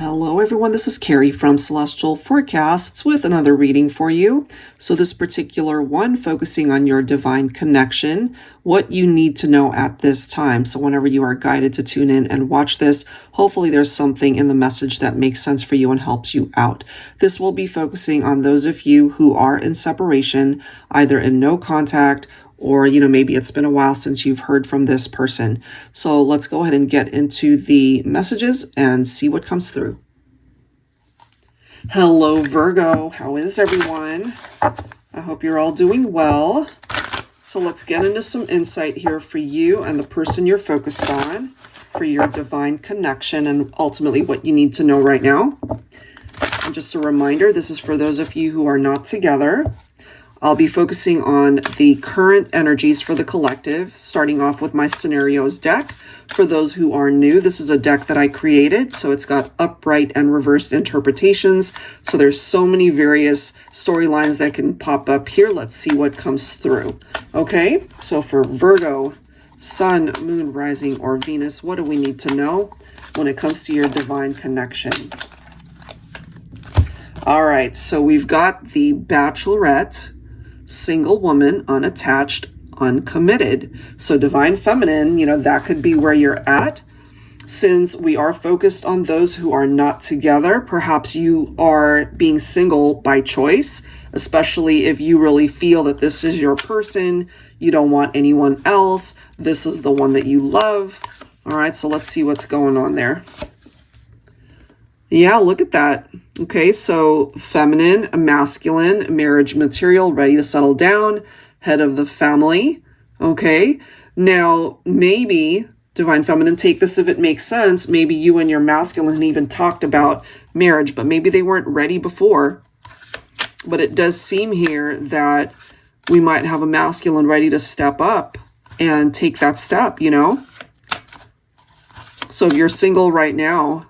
Hello everyone, this is Carrie from Celestial Forecasts with another reading for you. So this particular one focusing on your divine connection, what you need to know at this time. So whenever you are guided to tune in and watch this, hopefully there's something in the message that makes sense for you and helps you out. This will be focusing on those of you who are in separation, either in no contact or, maybe it's been a while since you've heard from this person. So let's go ahead and get into the messages and see what comes through. Hello, Virgo. How is everyone? I hope you're all doing well. So let's get into some insight here for you and the person you're focused on for your divine connection and ultimately what you need to know right now. And just a reminder, this is for those of you who are not together. I'll be focusing on the current energies for the collective, starting off with my scenarios deck. For those who are new, this is a deck that I created, so it's got upright and reversed interpretations. So there's so many various storylines that can pop up here. Let's see what comes through. Okay, so for Virgo, Sun, Moon, Rising, or Venus, what do we need to know when it comes to your divine connection? All right, so we've got the Bachelorette, single woman, unattached, uncommitted. So divine feminine, that could be where you're at. Since we are focused on those who are not together, perhaps you are being single by choice, especially if you really feel that this is your person, you don't want anyone else, this is the one that you love. All right, so let's see what's going on there. Yeah, look at that. Okay, so feminine, masculine, marriage material, ready to settle down, head of the family. Okay, now maybe, divine feminine, take this if it makes sense. Maybe you and your masculine even talked about marriage, but maybe they weren't ready before. But it does seem here that we might have a masculine ready to step up and take that step, So if you're single right now,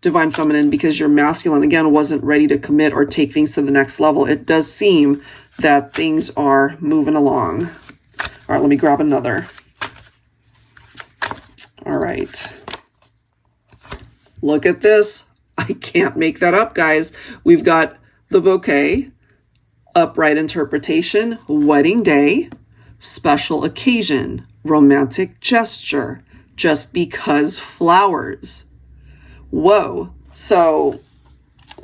divine feminine, because your masculine, again, wasn't ready to commit or take things to the next level, it does seem that things are moving along. All right, let me grab another. All right. Look at this. I can't make that up, guys. We've got the bouquet, upright interpretation, wedding day, special occasion, romantic gesture, just because flowers. Whoa. So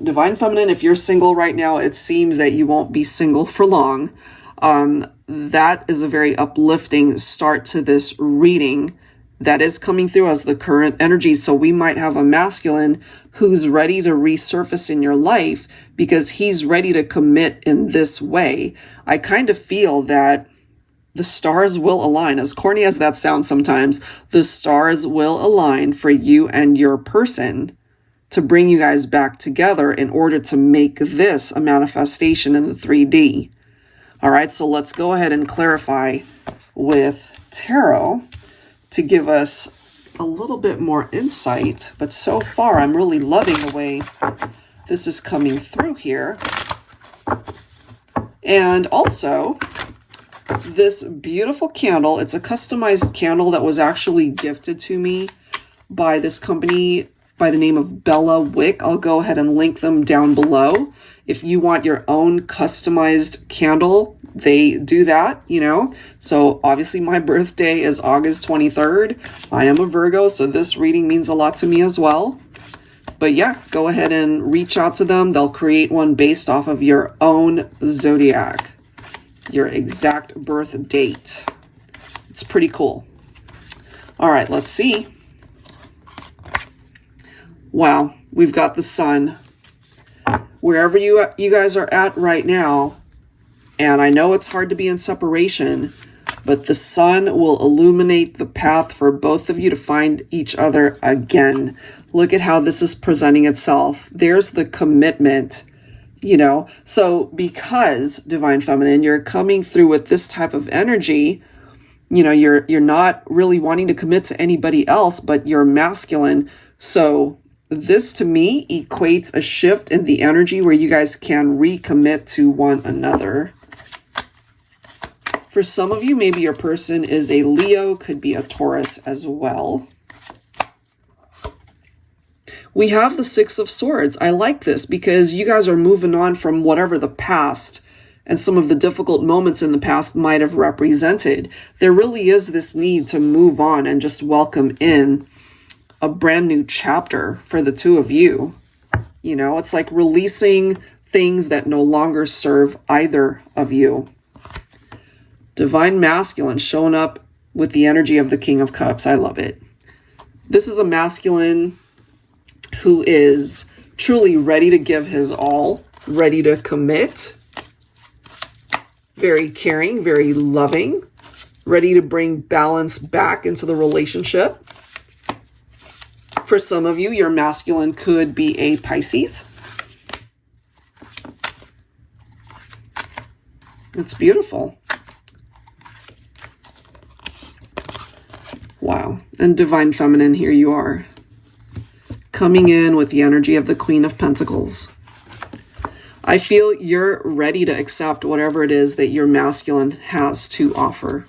divine feminine, if you're single right now, it seems that you won't be single for long. That is a very uplifting start to this reading that is coming through as the current energy. So we might have a masculine who's ready to resurface in your life because he's ready to commit in this way. I kind of feel that the stars will align. As corny as that sounds sometimes, the stars will align for you and your person to bring you guys back together in order to make this a manifestation in the 3D. All right, so let's go ahead and clarify with tarot to give us a little bit more insight. But so far, I'm really loving the way this is coming through here. And also, this beautiful candle, it's a customized candle that was actually gifted to me by this company by the name of BELLAWICK. I'll go ahead and link them down below. If you want your own customized candle, they do that, So obviously my birthday is August 23rd. I am a Virgo, so this reading means a lot to me as well. But yeah, go ahead and reach out to them. They'll create one based off of your own zodiac, your exact birth date. It's pretty cool. All right, let's see. Wow, we've got the sun. Wherever you guys are at right now, and I know it's hard to be in separation, but the sun will illuminate the path for both of you to find each other again. Look at how this is presenting itself. There's the commitment. So because divine feminine, you're coming through with this type of energy, you're not really wanting to commit to anybody else, but you're masculine. So this to me equates a shift in the energy where you guys can recommit to one another. For some of you, maybe your person is a Leo, could be a Taurus as well. We have the Six of Swords. I like this because you guys are moving on from whatever the past and some of the difficult moments in the past might have represented. There really is this need to move on and just welcome in a brand new chapter for the two of you. You know, it's like releasing things that no longer serve either of you. Divine Masculine showing up with the energy of the King of Cups. I love it. This is a masculine who is truly ready to give his all, ready to commit, very caring, very loving, ready to bring balance back into the relationship. For some of you, your masculine could be a Pisces. It's beautiful. Wow. And Divine Feminine, here you are, coming in with the energy of the Queen of Pentacles. I feel you're ready to accept whatever it is that your masculine has to offer.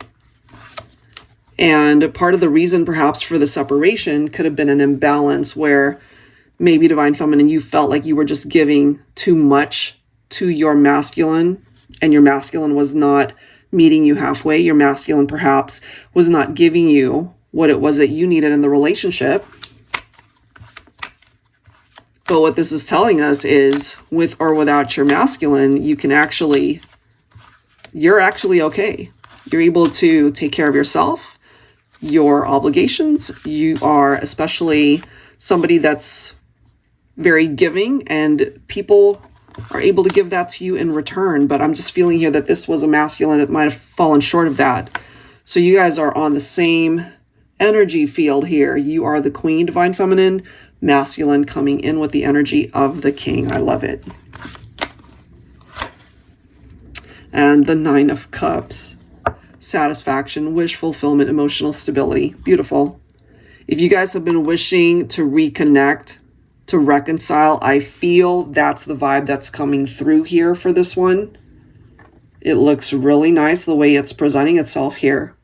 And part of the reason perhaps for the separation could have been an imbalance where maybe Divine Feminine, you felt like you were just giving too much to your masculine and your masculine was not meeting you halfway. Your masculine perhaps was not giving you what it was that you needed in the relationship. But what this is telling us is with or without your masculine, you're actually okay. You're able to take care of yourself, your obligations. You are especially somebody that's very giving and people are able to give that to you in return. But I'm just feeling here that this was a masculine that might have fallen short of that. So you guys are on the same energy field here. You are the Queen, Divine Feminine, masculine coming in with the energy of the King. I love it. And the Nine of Cups, satisfaction, wish fulfillment, emotional stability. Beautiful. If you guys have been wishing to reconnect, to reconcile, I feel that's the vibe that's coming through here for this one. It looks really nice the way it's presenting itself here.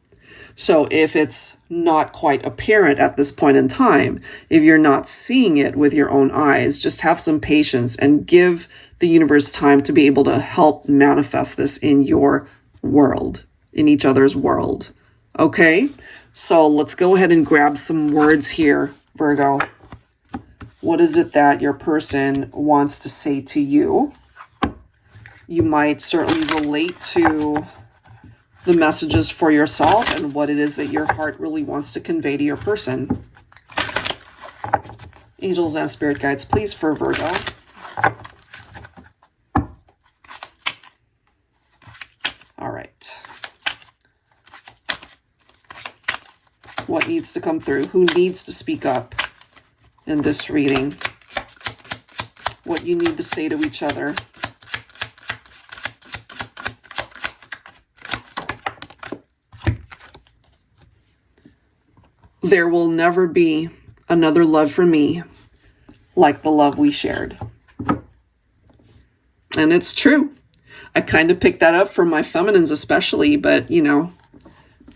So if it's not quite apparent at this point in time, if you're not seeing it with your own eyes, just have some patience and give the universe time to be able to help manifest this in your world, in each other's world. Okay, so let's go ahead and grab some words here, Virgo. What is it that your person wants to say to you? You might certainly relate to the messages for yourself and what it is that your heart really wants to convey to your person. Angels and spirit guides, please, for Virgo. All right. What needs to come through? Who needs to speak up in this reading? What you need to say to each other. There will never be another love for me like the love we shared. And it's true. I kind of picked that up from my feminines especially, but you know,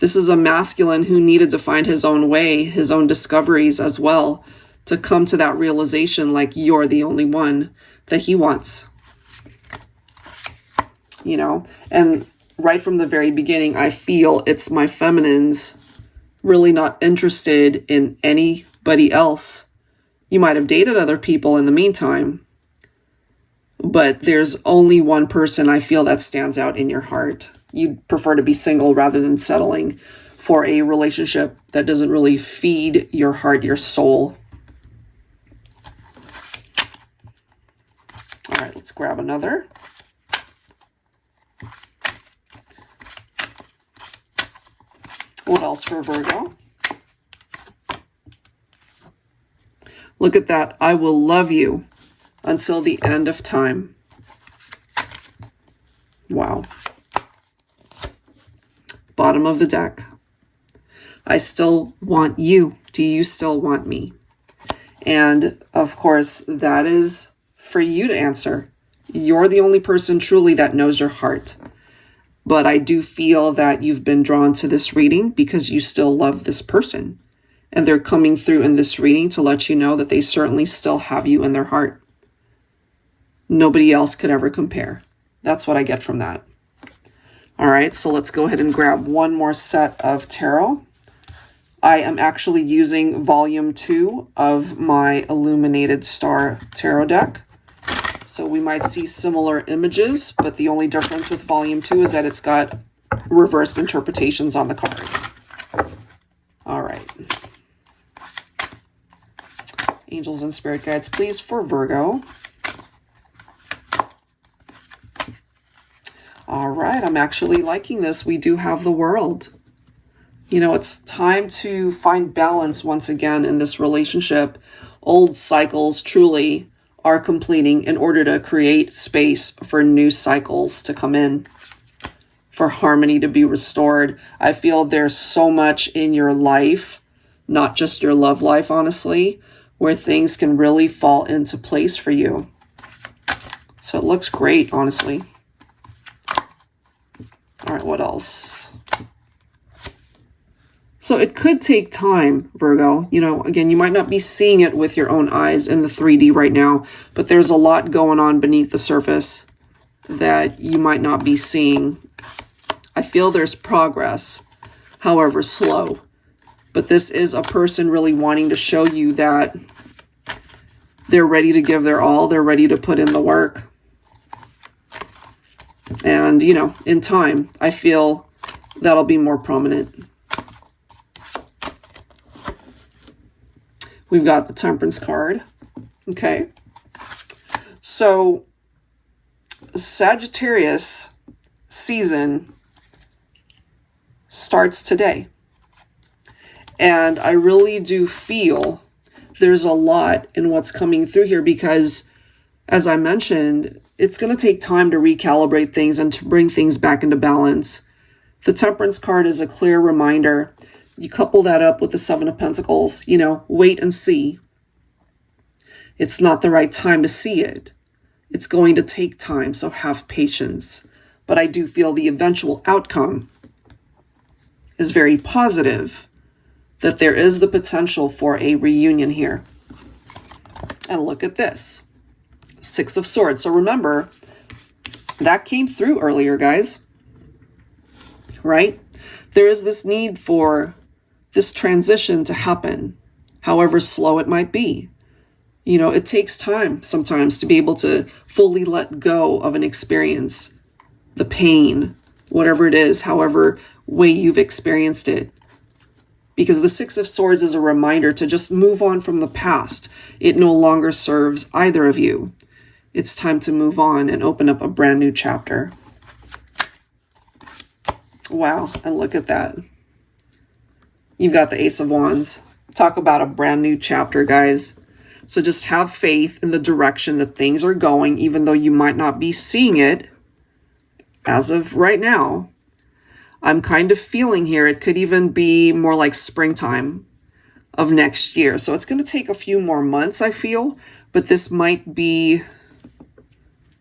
this is a masculine who needed to find his own way, his own discoveries as well, to come to that realization like you're the only one that he wants. You know, and right from the very beginning, I feel it's my feminines really not interested in anybody else. You might have dated other people in the meantime, but there's only one person I feel that stands out in your heart. You'd prefer to be single rather than settling for a relationship that doesn't really feed your heart, your soul. All right, let's grab another. What else for Virgo? Look at that. I will love you until the end of time. Wow. Bottom of the deck. I still want you. Do you still want me? And of course, that is for you to answer. You're the only person truly that knows your heart. But I do feel that you've been drawn to this reading because you still love this person. And they're coming through in this reading to let you know that they certainly still have you in their heart. Nobody else could ever compare. That's what I get from that. All right, so let's go ahead and grab one more set of tarot. I am actually using volume 2 of my Illuminated Star Tarot deck. So we might see similar images, but the only difference with volume 2 is that it's got reversed interpretations on the card. All right. Angels and spirit guides, please, for Virgo. All right, I'm actually liking this. We do have the World. You know, it's time to find balance once again in this relationship. Old cycles truly are completing in order to create space for new cycles to come in, for harmony to be restored. I feel there's so much in your life, not just your love life, honestly, where things can really fall into place for you. So it looks great, honestly. All right, what else? So it could take time, Virgo. You know, again, you might not be seeing it with your own eyes in the 3D right now, but there's a lot going on beneath the surface that you might not be seeing. I feel there's progress, however slow. But this is a person really wanting to show you that they're ready to give their all. They're ready to put in the work. And, you know, in time, I feel that'll be more prominent. We've got the Temperance card. Okay. So, Sagittarius season starts today. And I really do feel there's a lot in what's coming through here because, as I mentioned, it's going to take time to recalibrate things and to bring things back into balance. The Temperance card is a clear reminder. You couple that up with the Seven of Pentacles, you know, wait and see. It's not the right time to see it. It's going to take time, so have patience. But I do feel the eventual outcome is very positive, that there is the potential for a reunion here. And look at this. Six of Swords. So remember, that came through earlier, guys. Right? There is this need for this transition to happen, however slow it might be. You know, it takes time sometimes to be able to fully let go of an experience, the pain, whatever it is, however way you've experienced it. Because the Six of Swords is a reminder to just move on from the past. It no longer serves either of you. It's time to move on and open up a brand new chapter. Wow, and look at that. You've got the Ace of Wands. Talk about a brand new chapter, guys. So just have faith in the direction that things are going, even though you might not be seeing it as of right now. I'm kind of feeling here it could even be more like springtime of next year. So it's going to take a few more months, I feel, but this might be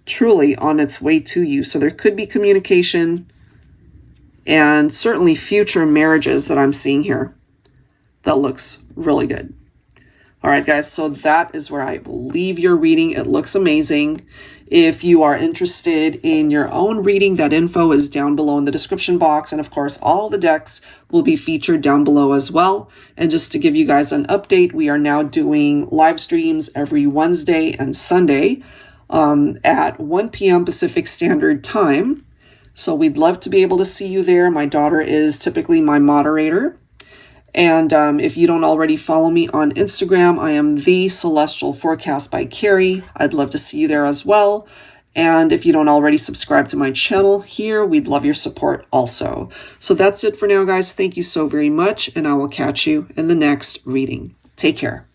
truly on its way to you. So there could be communication and certainly future marriages that I'm seeing here. That looks really good. All right, guys, so that is where I will leave your reading. It looks amazing. If you are interested in your own reading, that info is down below in the description box. And of course, all the decks will be featured down below as well. And just to give you guys an update, we are now doing live streams every Wednesday and Sunday at 1 p.m. Pacific Standard Time. So we'd love to be able to see you there. My daughter is typically my moderator. And if you don't already follow me on Instagram, I am The Celestial Forecast by Carrie. I'd love to see you there as well. And if you don't already subscribe to my channel here, we'd love your support also. So that's it for now, guys. Thank you so very much, and I will catch you in the next reading. Take care.